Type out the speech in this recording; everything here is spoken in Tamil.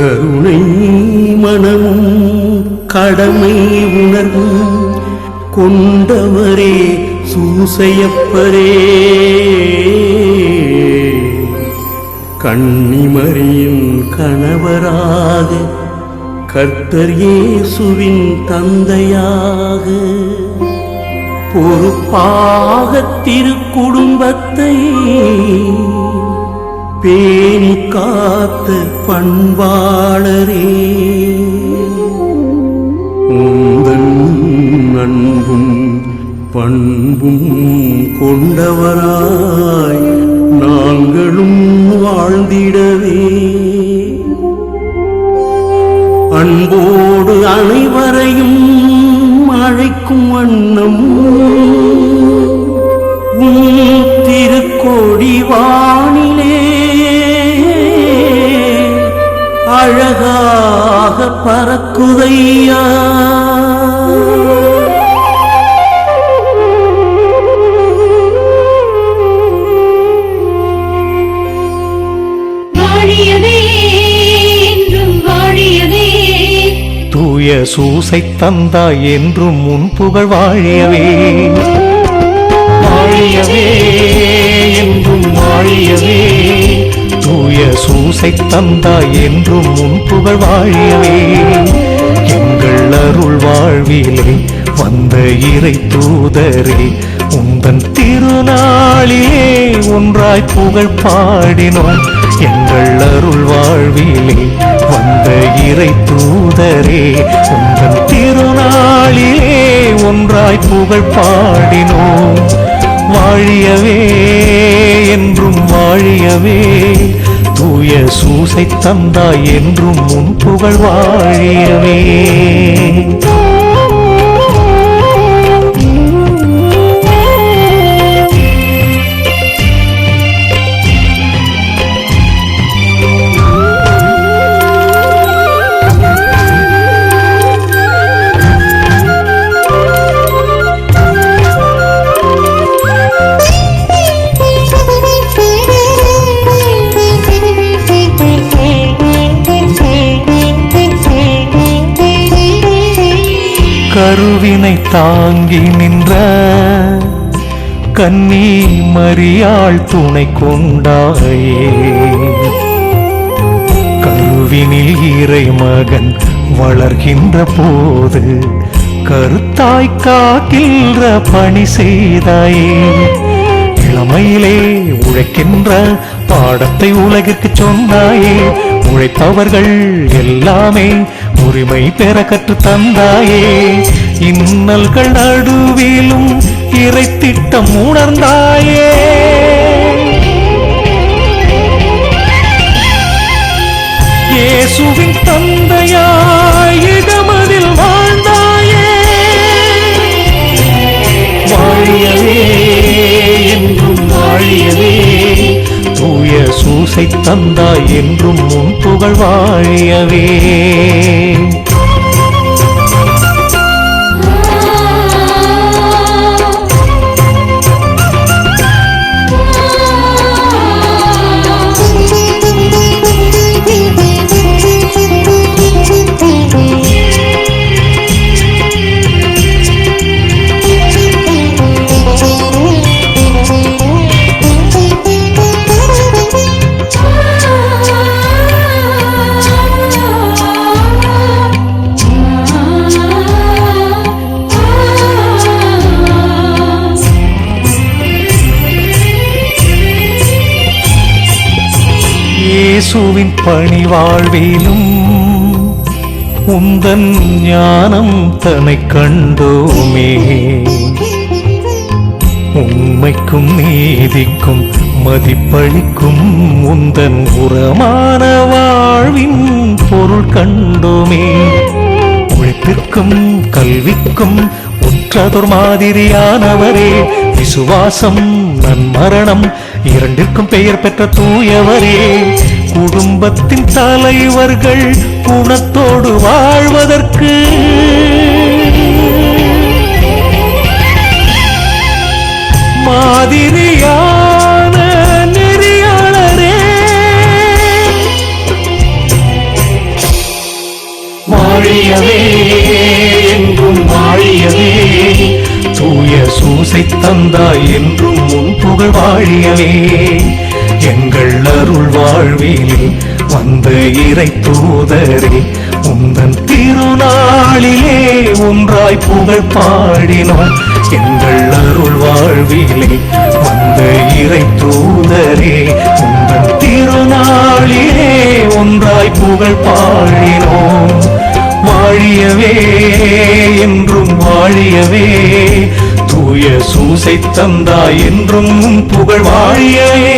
கருணை மனமும் கடமை உணர்வும் கொண்டவரே சூசையப்பரே, கன்னிமரியின் கணவராக கர்த்தர் இயேசுவின் தந்தையாக பொறுப்பாக திருக்குடும்பத்தை பேணி காத்த பண்பாளரே, உந்தன் அன்பும் பண்பும் கொண்டவராய் நாங்களும் வாழ்ந்திடவே அன்போடு அனைவரையும் அழைக்கும் வண்ணம் திருக்கோடி வானிலே அழகாக பறக்குதையா. தூய சூசை தந்தாய் என்றும் உன் புகழ் வாழியவே, வாழியவே என்றும் வாழியவே. தூய சூசை தந்தாய் என்றும் உன் புகழ் வாழியவே. எங்கள் அருள் வாழ்விலே வந்த இறை தூதரே, உந்தன் திருநாளிலே ஒன்றாய் புகழ் பாடினோம். எங்கள் அருள் வாழ்விலே வந்த இறை தூதரே, உந்தன் திருநாளிலே ஒன்றாய் புகழ் பாடினோம். வாழியவே என்றும் வாழியவே, தூய சூசை தந்தாய் என்றும் உன் புகழ் வாழியவே. கருவினை தாங்கி நின்ற கன்னி மரியாள் துணை கொண்டாயே, கருவினில் இறை மகன் வளர்கின்ற போது கருத்தாய் காக்கின்ற பணி செய்தாயே. இளமையிலே உழைக்கின்ற பாடத்தை உலகிற்கு சொன்னாயே, உழைப்பவர்கள் எல்லாமே உரிமை பெற கற்று தந்தாயே. இன்னல்கள் நடுவிலும் இறை திட்டம் உணர்ந்தாயே. இயேசுவின் தந்தையாய் இடமதில் வாழ்ந்தாயே. வாழியவே என்றும் வாழியவே, தூய சூசை தந்தாய் என்றும் உன் புகழ் வாழியவே. இயேசுவின் பணி வாழ்விலும் உந்தன் ஞானம் தன்னை கண்டோமே. உண்மைக்கும் நீதிக்கும் மதிப்பளிக்கும் உந்தன் உரமான வாழ்வின் பொருள் கண்டோமே. உழைப்பிற்கும் கல்விக்கும் உற்றதொரு மாதிரியானவரே, விசுவாசம் நன்மரணம் இரண்டிற்கும் பெயர் பெற்ற தூயவரே. குடும்பத்தின் தலைவர்கள் குணத்தோடு வாழ்வதற்கு மாதிரியான நெறியாளரே. சூசை தந்தாய் என்றும் உன் புகழ் வாழியவே. எங்கள் அருள் வாழ்விலே வந்த இறை தூதரே, உந்தன் திருநாளிலே ஒன்றாய் புகழ் பாடினோம். எங்கள் அருள் வாழ்விலே வந்த இறை தூதரே, உந்தன் திருநாளிலே ஒன்றாய் புகழ் பாடினோம். வாழியவே என்றும் வாழியவே, தூய சூசை தந்தாய் என்றும் புகழ் வாழியவே.